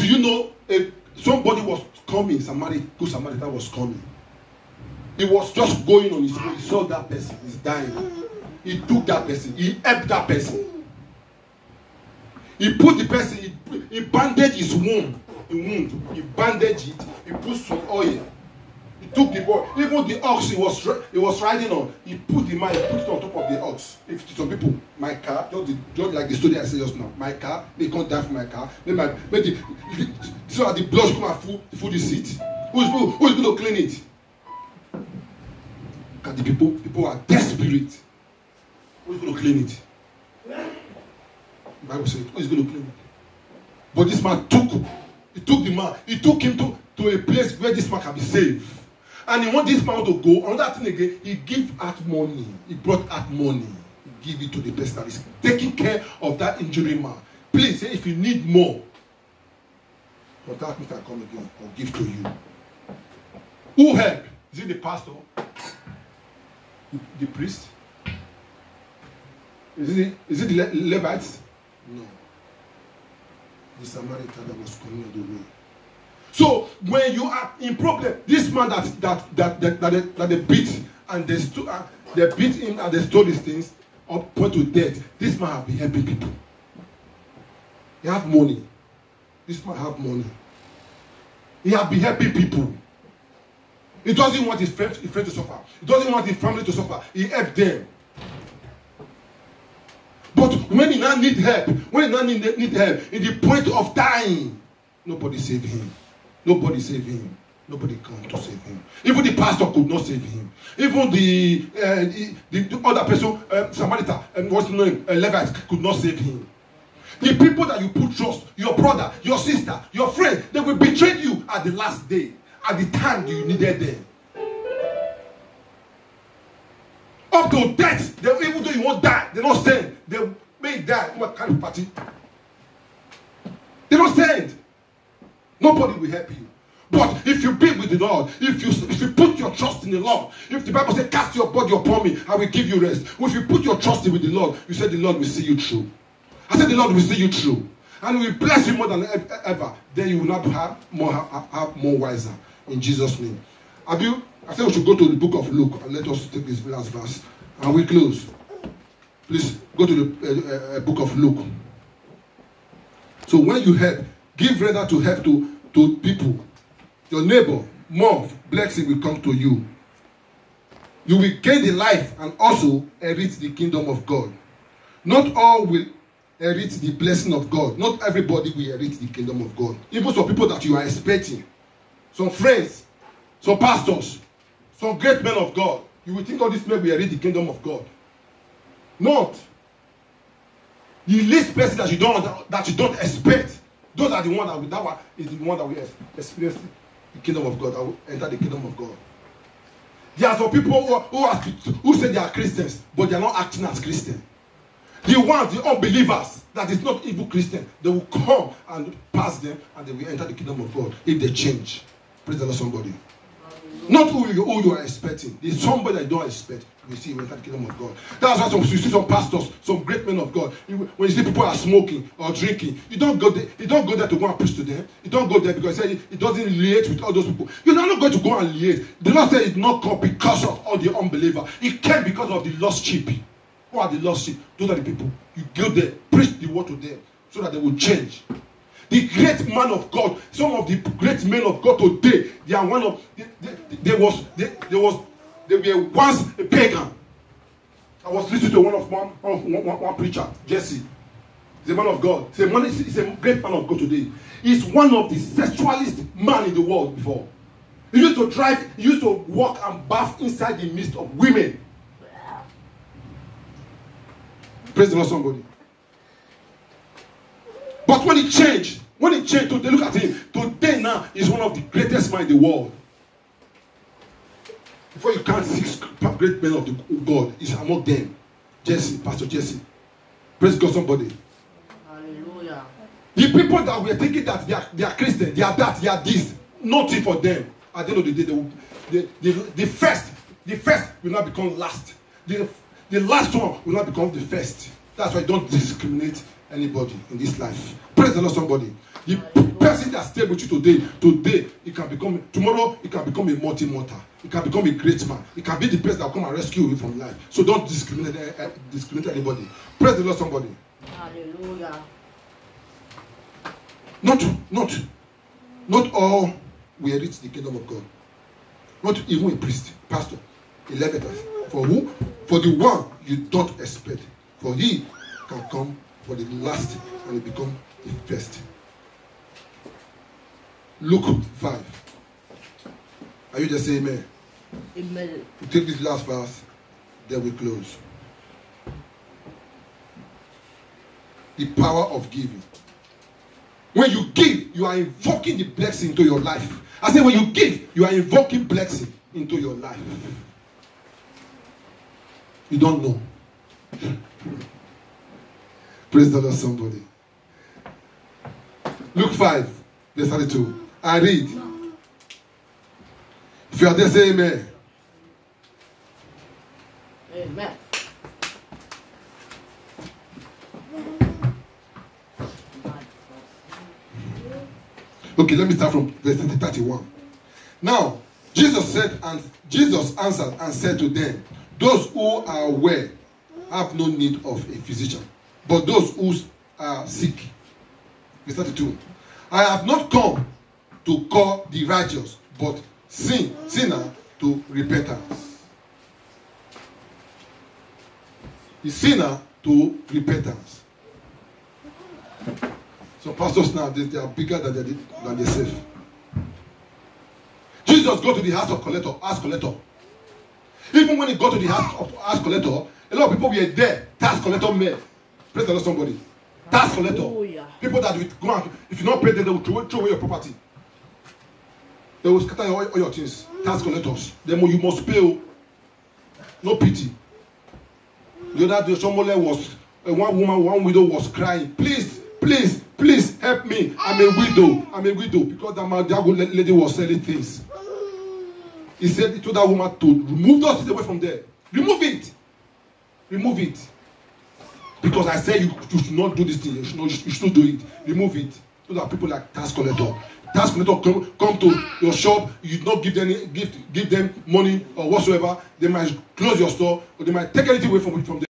you know, somebody was coming, good Samaritan was coming. He was just going on his way. He saw that person is dying. He took that person. He helped that person. He put the person, he bandaged his wound. He bandaged it. He put some oil. He took the boy. Even the ox he was riding on, he put it on top of the ox. If some people, my car, just like the story I said just now, my car, they can't die for my car. So that the blood come and fill the seat. Who's going to clean it? Because the people are desperate. Who's going to clean it? The Bible says, who's going to clean it? But this man took the man. He took him to a place where this man can be saved. And he want this man to go. Another thing again, he give out money. He brought out money. He give it to the person that is taking care of that injured man. Please, if you need more, contact me if I come again. I'll give to you. Who help? Is it the pastor? The priest? Is it the Levites? No. The Samaritan that was coming on the way. So when you are in problem, this man that they beat and they beat him and they stole his things up put to death. This man have been helping people. He have money. This man have money. He have been helping people. He doesn't want his friend to suffer. He doesn't want his family to suffer. He helped them. But when he now need help, need help, in the point of dying, nobody save him. Nobody save him. Nobody come to save him. Even the pastor could not save him. Even the other person, Samaritan, what's the name, Levite, could not save him. The people that you put trust, your brother, your sister, your friend, they will betray you at the last day, at the time you needed them. Up to death, even though you won't die, they don't stand. They may die. What kind of party? They don't stand. Nobody will help you. But if you be with the Lord, if you put your trust in the Lord, if the Bible says, cast your body upon me, I will give you rest. If you put your trust in with the Lord, you said the Lord will see you through. I said the Lord will see you through. And will bless you more than ever. Then you will not have more wiser. In Jesus' name. I said we should go to the book of Luke and let us take this last verse. And we close. Please go to the book of Luke. So when you help, give rather to help to people. Your neighbor, more blessing will come to you. You will gain the life and also inherit the kingdom of God. Not all will inherit the blessing of God. Not everybody will inherit the kingdom of God. Even some people that you are expecting. Some friends, some pastors, some great men of God. You will think all these men will inherit the kingdom of God. Not. The least person that you don't expect. Those are the ones that will experience the kingdom of God. That will enter the kingdom of God. There are some people who say they are Christians, but they are not acting as Christians. The ones, the unbelievers, that is not evil Christian, they will come and pass them, and they will enter the kingdom of God if they change. Praise the Lord, somebody. Not who you are expecting. There's somebody that you don't expect. You see, you enter the kingdom of God. That's why you see some pastors, some great men of God. When you see people are smoking or drinking, you don't go there. You don't go there to go and preach to them. You don't go there because it doesn't relate with all those people. You're not going to go and liaise. The Lord said it did not come because of all the unbeliever. It came because of the lost sheep. Who are the lost sheep? Those are the people. You go there, preach the word to them so that they will change. The great man of God, some of the great men of God today, they are one of they were once a pagan. I was listening to one preacher, Jesse. He's a man of God. He's a great man of God today. He's one of the sexualist man in the world before. He used to walk and bath inside the midst of women. Praise the Lord, somebody. But when it changed, today, look at him. Today now is one of the greatest men in the world. Before you count 6 great men of God, is among them. Jesse, Pastor Jesse. Praise God, somebody. Hallelujah. The people that we are thinking that they are Christian, they are that, they are this, nothing for them. At the end of the day, the first will not become last. The last one will not become the first. That's why don't discriminate anybody in this life. Praise the Lord, somebody. person that stayed with you today, it can become, tomorrow, it can become a multi-mortar. It can become a great man. It can be the person that will come and rescue you from life. So don't discriminate anybody. Praise the Lord, somebody. Hallelujah. Not all will reach the kingdom of God. Not even a priest, pastor, a Leviticus. For who? For the one you don't expect. For he can come for the last and he become the first. Luke 5. Are you just saying amen? Amen. We take this last verse, then we close. The power of giving. When you give, you are invoking the blessing into your life. I say when you give, you are invoking blessing into your life. You don't know. Praise the Lord, somebody. Luke 5, verse 32. I read. If you are there, say amen. Amen. Okay, let me start from verse 31. Now, Jesus answered and said to them, those who are well have no need of a physician, but those who are sick. Verse 32. I have not come to call the righteous, but sinner to repentance. The sinner to repentance. Some pastors now, they are bigger than themselves. Jesus go to the house of collector, tax collector. Even when he got to the house of tax collector, a lot of people were there. Tax collector men. Praise the Lord, somebody. Tax collector. People that will go out. If you not pay them, they will throw away your property. They will scatter all your things. Tax collectors. Then you must pay. No pity. The other day, somebody was, one widow was crying. Please help me. I'm a widow. Because that lady was selling things. He said he told that woman to remove those things away from there. Remove it. Because I said you should not do this thing. You should do it. Remove it. So that people like tax collector. Tax collector come to your shop. You not give them money or whatsoever. They might close your store or they might take anything away from there.